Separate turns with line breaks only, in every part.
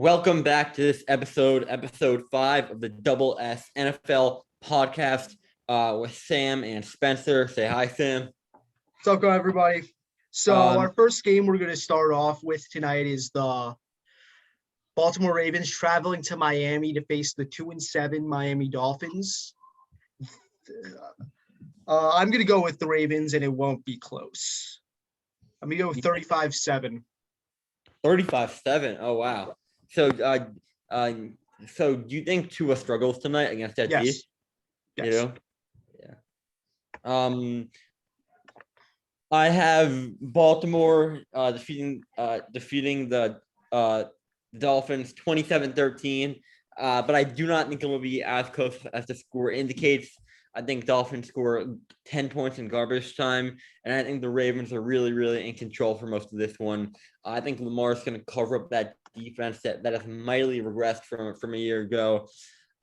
Welcome back to this episode 5 of the Double S NFL podcast with Sam and Spencer. Say hi, Sam.
What's up, everybody? So our first game we're going to start off with tonight is the Baltimore Ravens traveling to Miami to face the 2-7 Miami Dolphins. I'm going to go with the Ravens, and it won't be close. I'm going to go with 35-7.
35-7. Oh, wow. So do you think Tua struggles tonight against that team?
Yes.
You know? Yeah. I have Baltimore defeating the Dolphins 27-13. But I do not think it will be as close as the score indicates. I think Dolphins score 10 points in garbage time, and I think the Ravens are really, really in control for most of this one. I think Lamar's going to cover up that defense that has mightily regressed from a year ago.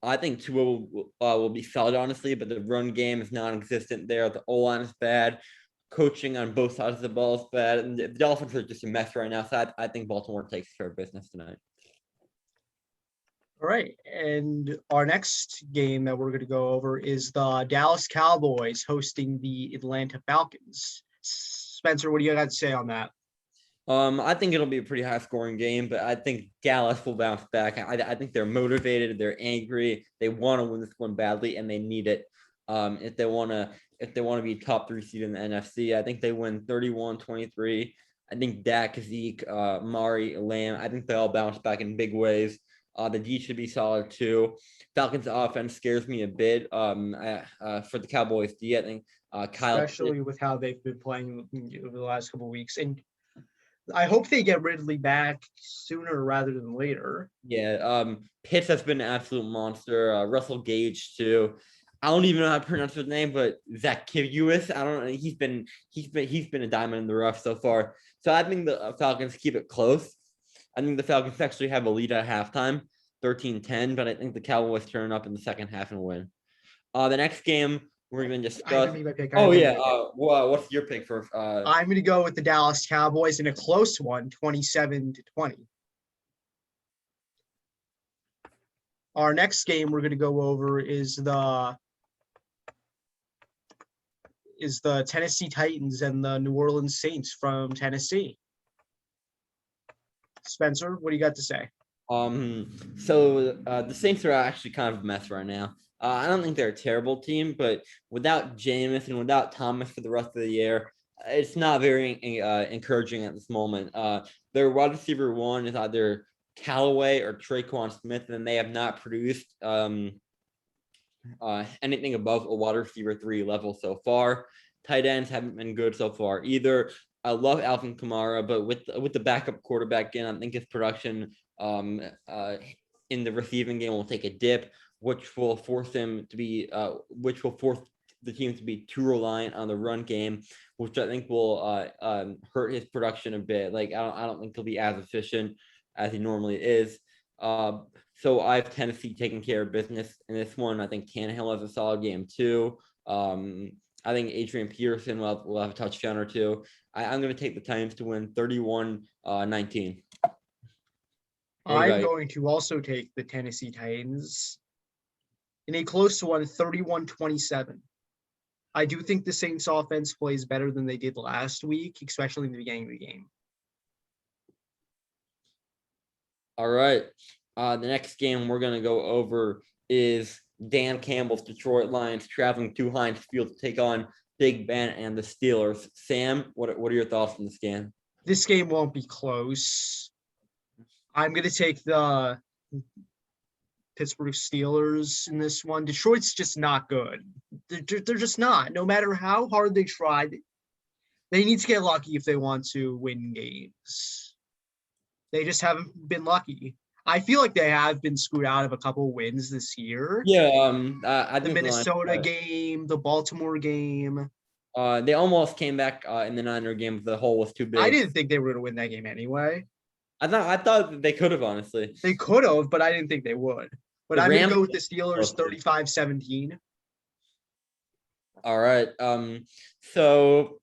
I think Tua will be solid, honestly, but the run game is non-existent there. The O-line is bad. Coaching on both sides of the ball is bad. And the Dolphins are just a mess right now, so I think Baltimore takes care of business tonight.
All right, and our next game that we're going to go over is the Dallas Cowboys hosting the Atlanta Falcons. Spencer, what do you got to say on that?
I think it'll be a pretty high-scoring game, but I think Dallas will bounce back. I think they're motivated, they're angry, they want to win this one badly, and they need it. If they want to be top 3 seed in the NFC, I think they win 31-23. I think Dak, Zeke, Mari, Lamb, I think they all bounce back in big ways. The D should be solid too. Falcons offense scares me a bit. For the Cowboys D, I think Kyle,
especially with how they've been playing over the last couple of weeks, and I hope they get Ridley back sooner rather than later.
Yeah, Pitts has been an absolute monster. Russell Gage too. I don't even know how to pronounce his name, but Zacchaeus. I don't know. He's been a diamond in the rough so far. So I think the Falcons keep it close. I think the Falcons actually have a lead at halftime, 13-10, but I think the Cowboys turn up in the second half and win. The next game we're going to discuss. What's your pick for?
I'm going to go with the Dallas Cowboys in a close one, 27-20. Our next game we're going to go over is the Tennessee Titans and the New Orleans Saints from Tennessee. Spencer, what do you got to say?
So the Saints are actually kind of a mess right now. I don't think they're a terrible team, but without Jameis and without Thomas for the rest of the year, it's not very encouraging at this moment. Their wide receiver one is either Callaway or Traquan Smith, and they have not produced anything above a wide receiver 3 level so far. Tight ends haven't been good so far either. I love Alvin Kamara, but with the backup quarterback in, I think his production in the receiving game will take a dip, which will force the team to be too reliant on the run game, which I think will hurt his production a bit. Like I don't think he'll be as efficient as he normally is. So I have Tennessee taking care of business in this one. I think Tannehill has a solid game too. I think Adrian Peterson will have a touchdown or two. I'm going to take the Titans to win 31-19.
I'm going to also take the Tennessee Titans in a close one, 31-27. I do think the Saints offense plays better than they did last week, especially in the beginning of the game.
All right. The next game we're going to go over is Dan Campbell's Detroit Lions traveling to Heinz Field to take on Big Ben and the Steelers. Sam, what are your thoughts on this game?
This game won't be close. I'm going to take the Pittsburgh Steelers in this one. Detroit's just not good. They're just not. No matter how hard they try, they need to get lucky if they want to win games. They just haven't been lucky. I feel like they have been screwed out of a couple wins this year.
Yeah, I think
the Minnesota game, the Baltimore game.
They almost came back in the Niner game, but the hole was too big.
I didn't think they were going to win that game anyway.
I thought they could have, honestly.
They could have, but I didn't think they would. But I'm going to go with the Steelers 35-17.
All right. So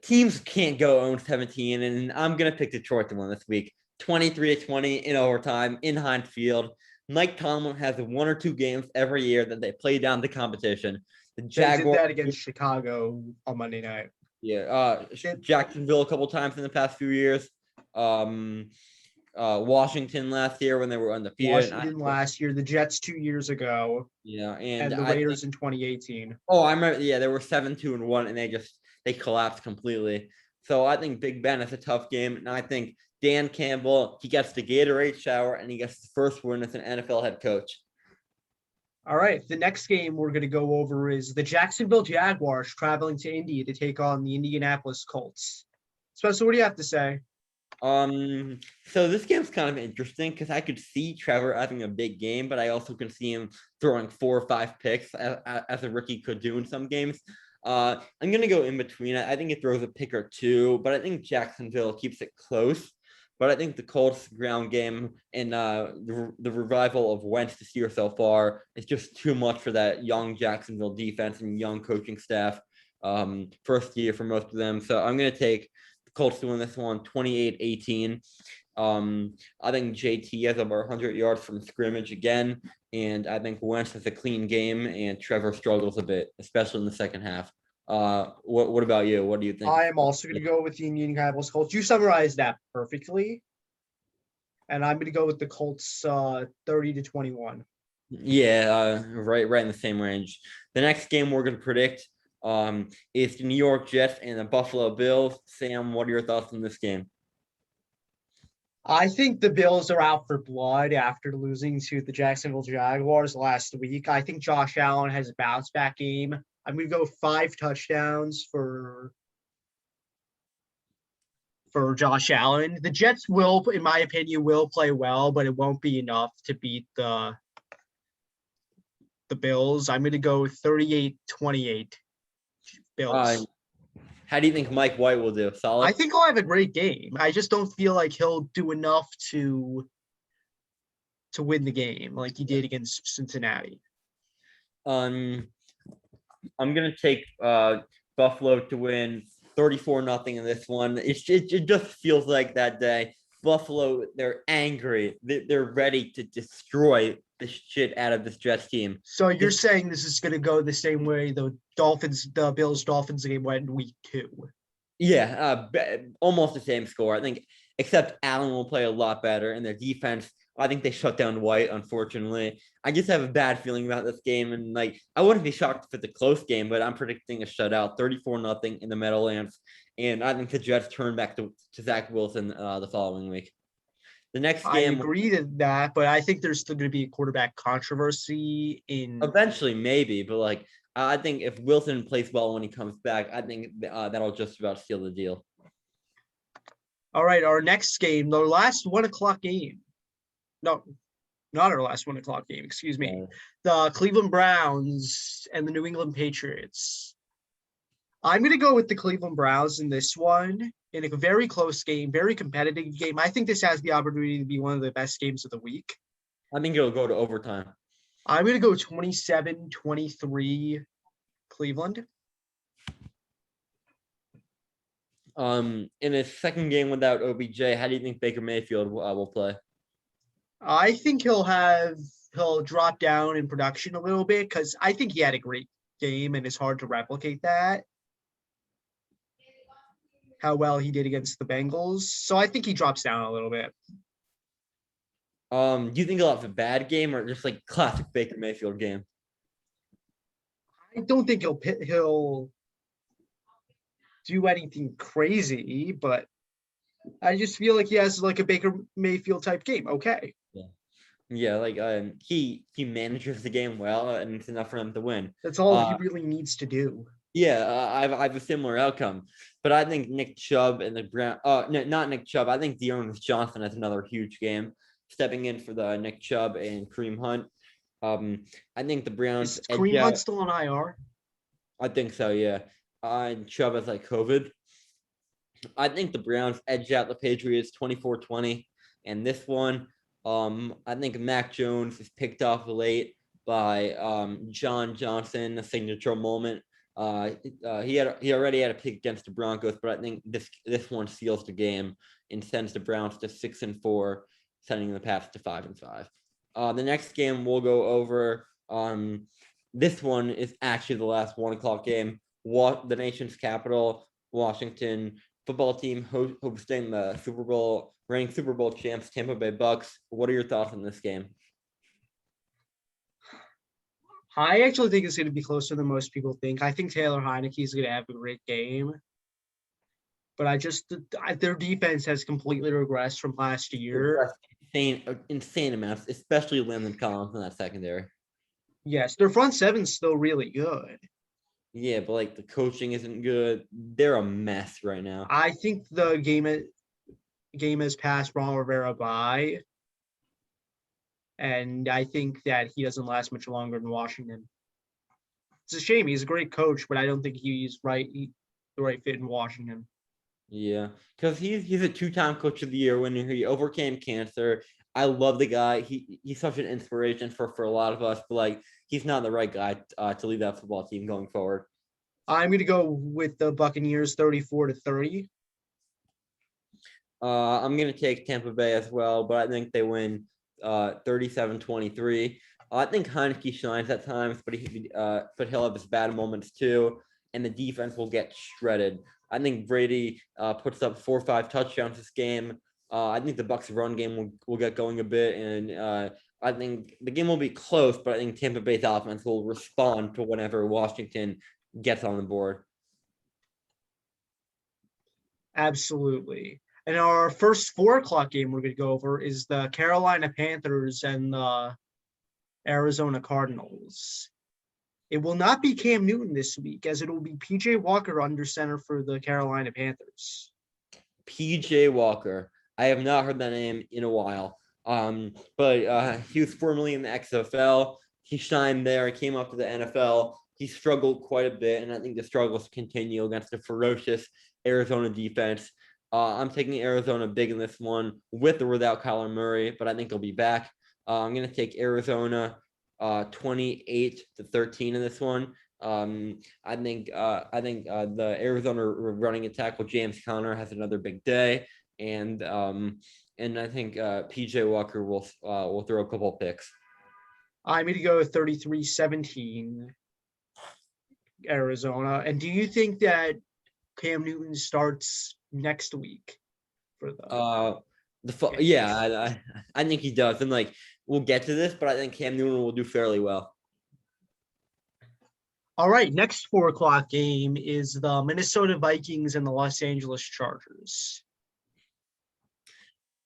teams can't go 0-17, and I'm going to pick Detroit to win this week. 23-20 in overtime in Heinz Field. Mike Tomlin has 1 or 2 games every year that they play down the competition. The
They did
Jaguars,
that against Chicago on Monday night.
yeah,
Did-
Jacksonville a couple times in the past few years. Washington last year when they were undefeated.
Washington last year, the Jets 2 years ago,
Yeah,
and
and
the
I think,
Raiders in 2018.
oh, I remember. Yeah, they were 7-2-1, and they collapsed completely. So I think Big Ben is a tough game, and I think Dan Campbell, he gets the Gatorade shower, and he gets the first win as an NFL head coach.
All right, the next game we're going to go over is the Jacksonville Jaguars traveling to Indy to take on the Indianapolis Colts. Spencer, what do you have to say?
So this game's kind of interesting because I could see Trevor having a big game, but I also can see him throwing 4 or 5 picks as a rookie could do in some games. I'm gonna go in between. I think it throws a pick or 2, but I think Jacksonville keeps it close. But I think the Colts ground game and the revival of Wentz this year so far is just too much for that young Jacksonville defense and young coaching staff. First year for most of them. So I'm gonna take Colts to win this one 28-18. I think JT has over 100 yards from scrimmage again, and I think Wentz has a clean game, and Trevor struggles a bit, especially in the second half. What about you? What do you think?
I am also going to go with the Indianapolis Colts. You summarized that perfectly. And I'm going to go with the Colts 30-21.
Yeah, right in the same range. The next game we're going to predict is the New York Jets and the Buffalo Bills. Sam, what are your thoughts on this game?
I think the Bills are out for blood after losing to the Jacksonville Jaguars last week. I think Josh Allen has a bounce back game. I'm going to go 5 touchdowns for Josh Allen. The Jets will, in my opinion, will play well, but it won't be enough to beat the Bills. I'm going to go 38-28 Bills.
How do you think Mike White will do? Solid?
I think he'll have a great game. I just don't feel like he'll do enough to win the game like he did against Cincinnati.
I'm gonna take Buffalo to win 34-0 in this one. It just feels like that day. Buffalo, they're angry. They're ready to destroy the shit out of this Jets team.
So you're saying this is going to go the same way the Bills-Dolphins game went in week 2?
Yeah, almost the same score. I think, except Allen will play a lot better, and their defense, I think they shut down White, unfortunately. I just have a bad feeling about this game, and I wouldn't be shocked if it's a close game, but I'm predicting a shutout, 34-0 in the Meadowlands, and I think the Jets turn back to Zach Wilson the following week. The next game,
I agree to that, but I think there's still going to be a quarterback controversy in.
Eventually, maybe, but I think if Wilson plays well when he comes back, I think that'll just about seal the deal.
All right, our next game, the last 1:00 game. No, not our last 1:00 game. Excuse me. The Cleveland Browns and the New England Patriots. I'm going to go with the Cleveland Browns in this one. In a very close game, very competitive game. I think this has the opportunity to be one of the best games of the week.
I think it'll go to overtime.
I'm going to go 27-23 Cleveland.
In his second game without OBJ, how do you think Baker Mayfield will play?
I think he'll drop down in production a little bit because I think he had a great game and it's hard to replicate that. How well he did against the Bengals. So I think he drops down a little bit.
Do you think he'll have a bad game or just classic Baker Mayfield game?
I don't think he'll do anything crazy, but I just feel like he has a Baker Mayfield type game. Okay.
Yeah, he manages the game well, and it's enough for him to win.
That's all he really needs to do.
Yeah, I have a similar outcome, but I think Nick Chubb and the Brown. No, not Nick Chubb. I think Dearness Johnson has another huge game, stepping in for the Nick Chubb and Kareem Hunt. I think the Browns.
Is Kareem Hunt still on IR?
I think so. Yeah, and Chubb has COVID. I think the Browns edge out the Patriots 24-20, and this one, I think Mac Jones is picked off late by John Johnson, a signature moment. He already had a pick against the Broncos, but I think this one seals the game. and sends the Browns to 6-4, sending the Pats to 5-5. The next game we'll go over. This one is actually the last 1 o'clock game. The nation's capital, Washington football team hosting the Super Bowl, reigning Super Bowl champs, Tampa Bay Bucks. What are your thoughts on this game?
I actually think it's going to be closer than most people think. I think Taylor Heineke is going to have a great game. But their defense has completely regressed from last year.
Insane amounts, especially Landon Collins in that secondary.
Yes, their front seven's still really good.
Yeah, but like the coaching isn't good. They're a mess right now.
I think the game has passed Ron Rivera by. And I think that he doesn't last much longer in Washington. It's a shame. He's a great coach, but I don't think he's the right fit in Washington.
Yeah, because he's a 2-time coach of the year winner. He overcame cancer. I love the guy. He's such an inspiration for a lot of us, but like he's not the right guy to lead that football team going forward.
I'm going to go with the Buccaneers 34-30.
I'm going to take Tampa Bay as well, but I think they win 37-23. I think Heineke shines at times, but he'll have his bad moments too, and the defense will get shredded. I think Brady puts up 4 or 5 touchdowns this game. I think the Bucs run game will get going a bit, and I think the game will be close, but I think Tampa Bay's offense will respond to whenever Washington gets on the board.
Absolutely. And our first 4 o'clock game we're going to go over is the Carolina Panthers and the Arizona Cardinals. It will not be Cam Newton this week, as it will be PJ Walker under center for the Carolina Panthers.
PJ Walker. I have not heard that name in a while. But he was formerly in the XFL. He shined there. He came up to the NFL. He struggled quite a bit, and I think the struggles continue against a ferocious Arizona defense. I'm taking Arizona big in this one, with or without Kyler Murray, but I think he'll be back. I'm going to take Arizona 28-13 in this one. I think the Arizona running attack with James Conner has another big day, and I think PJ Walker will throw a couple of picks.
I'm going to go with 33-17 Arizona. And do you think that Cam Newton starts next week for the
yeah, I think he does, and like we'll get to this, but I think Cam Newton will do fairly well.
All right, next 4 o'clock game is the Minnesota Vikings and the Los Angeles Chargers.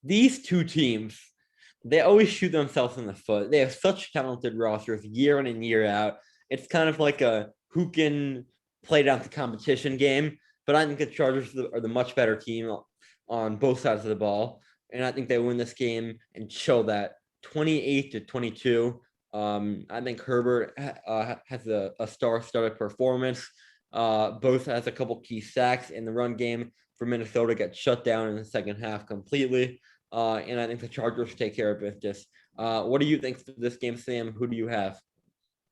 These two teams, they always shoot themselves in the foot. They have such talented rosters year in and year out. It's kind of like a who can play down the competition game, but I think the Chargers are the much better team on both sides of the ball, and I think they win this game and show that 28-22. I think Herbert has a star-studded performance. Both has a couple key sacks, in the run game for Minnesota gets shut down in the second half completely. And I think the Chargers take care of business. What do you think for this game, Sam? Who do you have?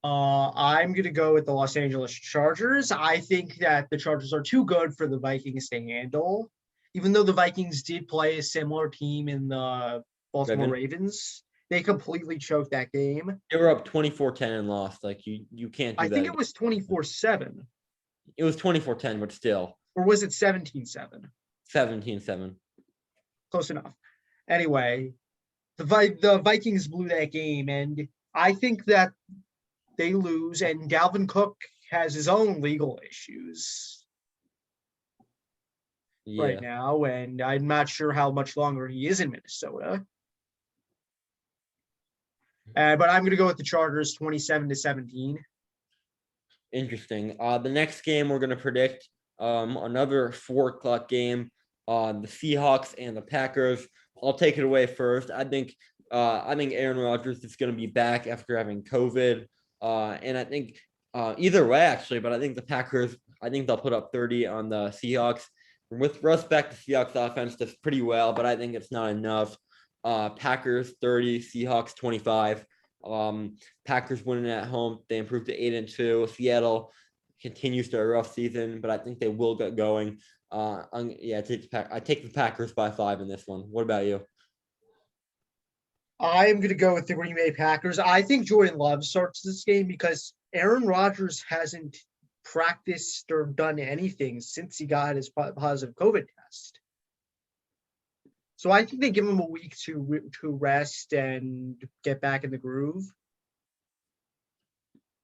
I'm going to go with the Los Angeles Chargers. I think that the Chargers are too good for the Vikings to handle, even though the Vikings did play a similar team in the Baltimore Ravens. They completely choked that game.
They were up 24-10 and lost. Like you can't do
that. I think it was 24-7.
It was 24-10, but still.
Or was it 17-7?
17-7.
Close enough. Anyway, the Vikings blew that game, and I think that they lose, and Dalvin Cook has his own legal issues right now, and I'm not sure how much longer he is in Minnesota. But I'm going to go with the Chargers 27-17.
Interesting. The next game we're going to predict another 4 o'clock game. The Seahawks and the Packers. I'll take it away first. I think Aaron Rodgers is going to be back after having COVID. And I think either way, actually, but I think the Packers, I think they'll put up 30 on the Seahawks. With Russ back, the Seahawks offense does pretty well, but I think it's not enough. Packers 30, Seahawks 25. Packers winning at home. They improved to 8-2. Seattle continues their rough season, but I think they will get going. I take the Packers by 5 in this one. What about you?
I'm going to go with the Green Bay Packers. I think Jordan Love starts this game because Aaron Rodgers hasn't practiced or done anything since he got his positive COVID test. So I think they give him a week to rest and get back in the groove.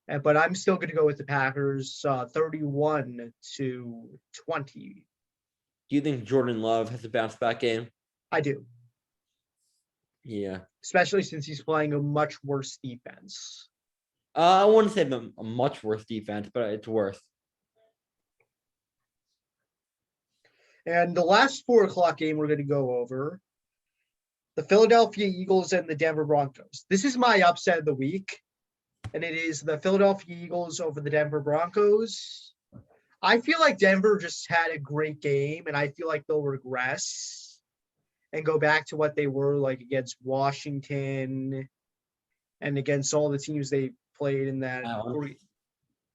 But I'm still going to go with the Packers 31-20.
Do you think Jordan Love has a bounce back game?
I do,
Yeah.
especially since he's playing a much worse defense.
I wouldn't say a much worse defense, but it's worse.
And the last 4 o'clock game we're going to go over, the Philadelphia Eagles and the Denver Broncos. This is my upset of the week, and it is the Philadelphia Eagles over the Denver Broncos. I feel like Denver just had a great game, and I feel like they'll regress and go back to what they were like against Washington and against all the teams they played in that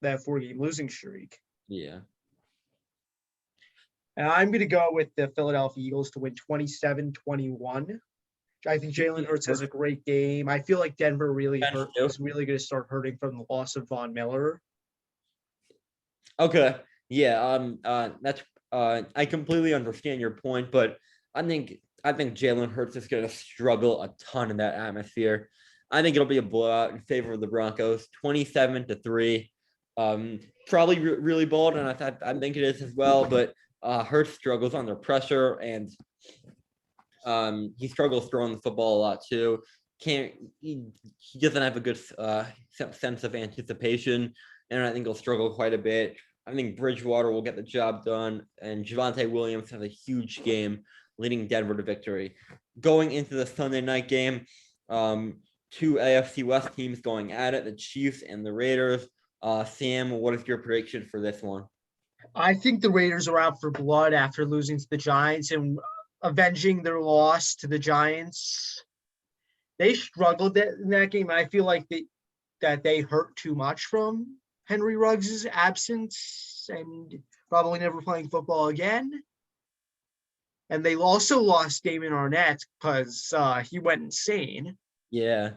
4-game losing streak.
Yeah.
And I'm going to go with the Philadelphia Eagles to win 27-21. I think Jalen Hurts has a great game. I feel like Denver is really going to start hurting from the loss of Von Miller.
Okay. Yeah. That's I completely understand your point, but I think Jalen Hurts is going to struggle a ton in that atmosphere. I think it'll be a blowout in favor of the Broncos, 27-3. Probably really bold, and I think it is as well. But Hurts struggles under pressure, and he struggles throwing the football a lot too. He doesn't have a good sense of anticipation, and I think he'll struggle quite a bit. I think Bridgewater will get the job done, and Javonte Williams has a huge game leading Denver to victory. Going into the Sunday night game, 2 AFC West teams going at it, the Chiefs and the Raiders. Sam, what is your prediction for this one?
I think the Raiders are out for blood after losing to the Giants and avenging their loss to the Giants. They struggled in that game. I feel like they hurt too much from Henry Ruggs' absence and probably never playing football again. And they also lost Damon Arnett because he went insane.
Yeah.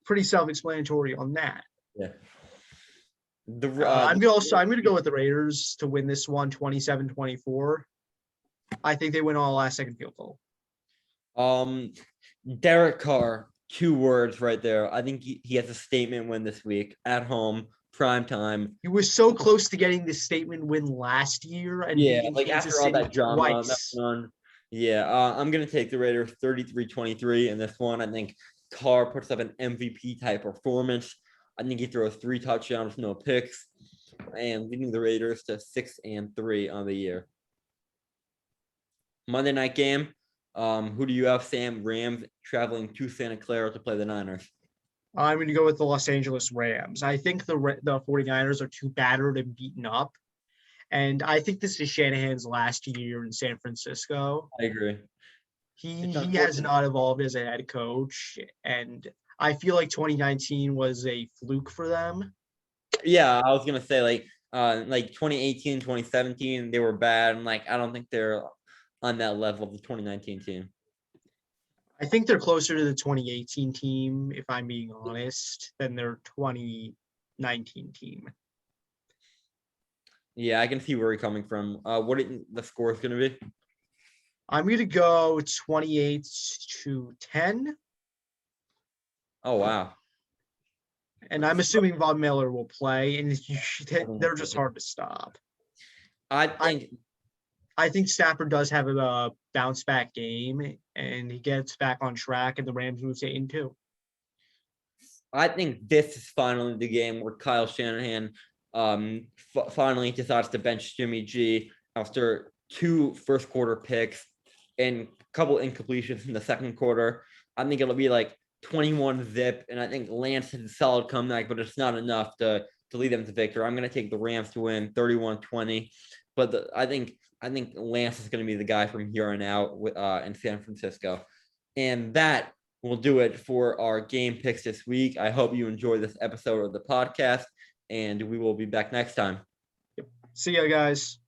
Pretty self-explanatory on that.
Yeah.
I'm going to go with the Raiders to win this one 27-24. I think they win on a last-second field goal.
Derek Carr, 2 words right there. I think he has a statement win this week at home, prime time.
He was so close to getting this statement win last year, and
like after all that drama. I'm gonna take the Raiders 33-23 in this one. I think Carr puts up an MVP type performance. I think he throws 3 touchdowns, no picks, and leading the Raiders to 6-3 on the year. Monday night game. Who do you have, Sam? Rams traveling to Santa Clara to play the Niners.
I'm going to go with the Los Angeles Rams. I think the 49ers are too battered and beaten up. And I think this is Shanahan's last year in San Francisco.
I agree.
He has not evolved as a head coach. And I feel like 2019 was a fluke for them.
Yeah, I was going to say like 2018, 2017, they were bad. And I don't think they're on that level of the 2019 team.
I think they're closer to the 2018 team, if I'm being honest, than their 2019 team.
Yeah, I can see where you're coming from. What the score is going to be?
I'm going to go 28-10.
Oh, wow.
And I'm assuming Von Miller will play, and they're just hard to stop. I think Stafford does have a bounce back game, and he gets back on track, and the Rams move to 8-2.
I think this is finally the game where Kyle Shanahan finally decides to bench Jimmy G after 2 first quarter picks and a couple incompletions in the second quarter. I think it'll be 21-zip, and I think Lance has a solid comeback, but it's not enough to lead them to victory. I'm going to take the Rams to win 31-20, but I think Lance is going to be the guy from here on out in San Francisco. And that will do it for our game picks this week. I hope you enjoyed this episode of the podcast, and we will be back next time.
See ya, guys.